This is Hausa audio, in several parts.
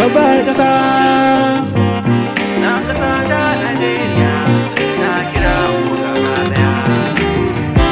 babbar ƙasa. Na ƙasa ta Najeriya, na kira ku gaba ɗaya.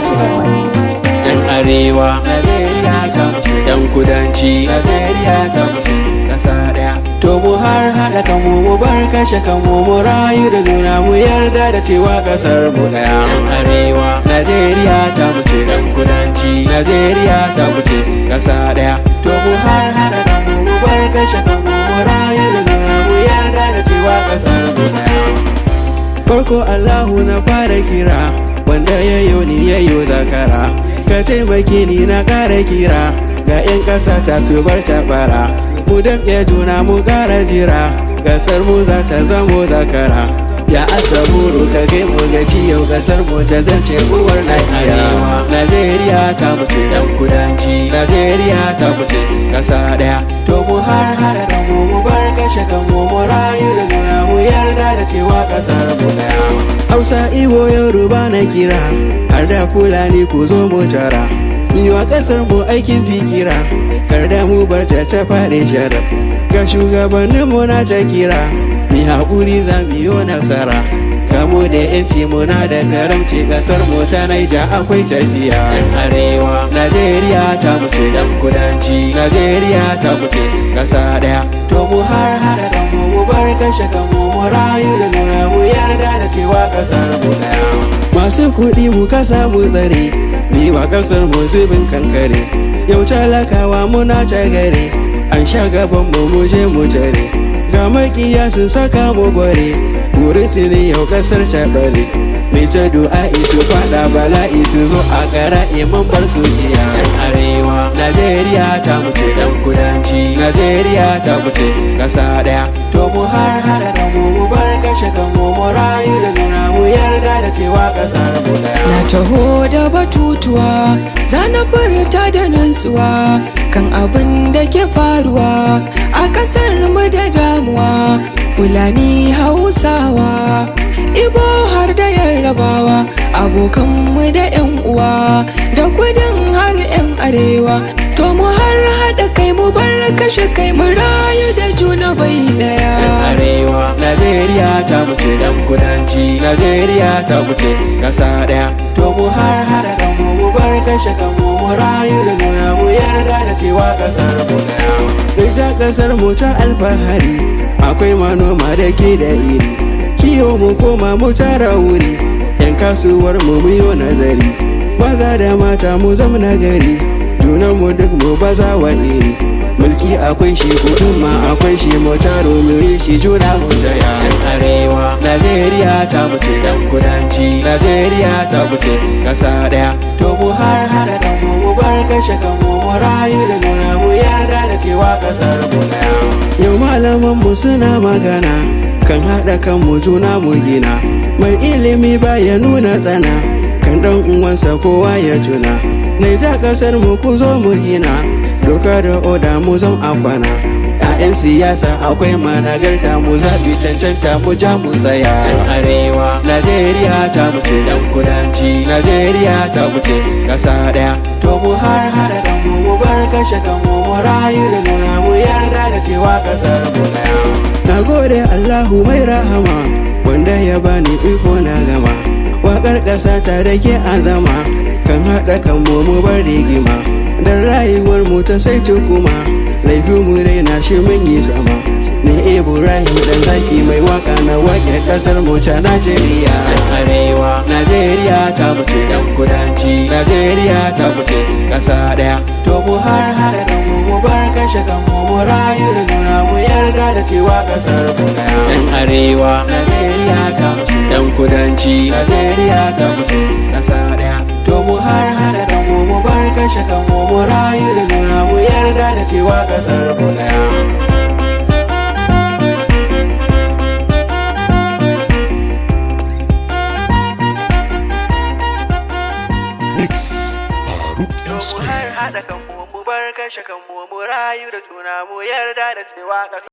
Yan arewa Najeriya ta mace, yan kudanci Najeriya ta mace, ƙasa ɗaya. To mu har haɗa kanmu mu bar kashe kanmu mu rayu da juna mu yarda da cewa ƙasar mu ɗaya. Yan arewa Najeriya ta mace, yan kudanci Najeriya ta mace, ƙasa ɗaya. To mu har haɗa kanmu mu bar kashe kanmu mu rayu da juna mu yarda da cewa ƙasar mu ɗaya. Farko Allahu na fara kira, wanda yayo ni yayo zakara, ka taimake ni na ƙara kira ga 'yan ƙasa ta su bar tabara, mu damƙe juna mu ƙara jira, ƙasar mu za ta zamo zakara. Ya asaburu ka kai mu gaci yau ƙasar mu ta zarce uwar Najeriya. Najeriya ta muce dan kudanci, Najeriya ta muce ƙasa ɗaya. To mu har haɗa kanmu mu bar kashe kanmu mu rayu da juna mu yarda da cewa ƙasar mu ɗaya. Hausa, Igbo, Yoruba na kira, har da Fulani ku zo mu tara, yi wa ƙasar mu aikin fikira, kar da mu bar ta faɗi sharar. Ga shugabanninmu na ta kira, mi haƙuri za mu yi nasara, kamu da yanci muna da karamci, ƙasar mu ta Naija akwai tafiya. Yan arewa Najeriya ta muce, dan kudanci Najeriya ta muce, ƙasa ɗaya. To mu har haɗa kanmu mu bar kashe kanmu mu rayu da juna mu yarda da cewa ƙasar mu ɗaya. Masu kuɗi mu kasa mu tsare, ni wa ƙasar mu zubin kankare, yau talakawa muna ta gare, an sha gaban mu mu je mu tare, ga makiya sun saka mu gware, burin su ne yau ƙasar ta bare, mai ta du'a'i su faɗa bala'i su zo a ƙara iman bar su jiya. Yan arewa Najeriya ta muce, dan kudanci Najeriya ta muce, ƙasa ɗaya. To mu har haɗa kanmu mu bar kashe kanmu mu rayu da juna mu yarda da cewa ƙasar mu ɗaya. Na taho da batutuwa, zana furta da nantsuwa kan abin da ke faruwa a ƙasar mu da damuwa. Fulani, Hausawa, Igbo har da Yarbawa, abokanmu da 'yan uwa, da kudin har 'yan arewa. To mu har haɗa kai mu bar kashe kai mu rayu da juna bai ɗaya. Yan arewa Najeriya ta muce, dan kudanci Najeriya ta muce, ƙasa ɗaya. To mu har haɗa kanmu mu bar kashe kanmu mu rayu da juna mu yarda da cewa ƙasar mu ɗaya. Ita ƙasar mu ta alfahari, akwai manoma da ke da iri, kiyo mu koma mu tara wuri, 'yan kasuwar mu muyo nazari, maza da mata mu zama nagari, junan mu duk mu baza wa iri, mulki akwai shi kudin ma akwai shi, mu taro mu yi shi juna mu taya. Yan arewa Najeriya ta muce, dan kudanci Najeriya ta muce, ƙasa ɗaya. To mu har haɗa kanmu mu bar kashe kanmu mu rayu da juna mu yarda da cewa ƙasar mu ɗaya. Yau malaman mu suna magana kan haɗa kanmu juna mu gina, mai ilimi ba ya nuna tsana, kan ɗan uwansa kowa ya tuna. Naija ƙasar mu ku zo mu gina, doka da oda mu zam amfana, 'ya'yan siyasa akwai managarta mu zaɓi cancanta mu ja mu tsaya. Yan arewa Najeriya ta muce, dan kudanci Najeriya ta muce, ƙasa ɗaya. To mu har haɗa kanmu mu bar kashe kanmu mu rayu da juna mu yarda da cewa ƙasar mu ɗaya. Na gode Allahu mai rahama, wanda ya bani iko na gama, waƙar ƙasa ta da ke azama, kan haɗa kanmu mu bar rigima, dan rayuwar mu ta sai kuma, laifin mu dai na shi mun yi sama. Ni Ibrahim dan zaki mai waka na wake ƙasar mu ta Najeriya. Yan arewa Najeriya ta muce, dan kudanci Najeriya ta muce, ƙasa ɗaya. To mu har haɗa kanmu mu bar kashe kanmu mu rayu da juna mu yarda da cewa ƙasar mu ɗaya. Yan arewa Najeriya ta muce, dan kudanci Najeriya ta muce, ƙasa ɗaya. To mu har haɗa kanmu mu bar kashe kanmu mu rayu da juna mu yarda da cewa ƙasar mu ɗaya. Mu har haɗa kanmu mu bar kashe kanmu mu rayu da juna mu yarda da cewa ƙasar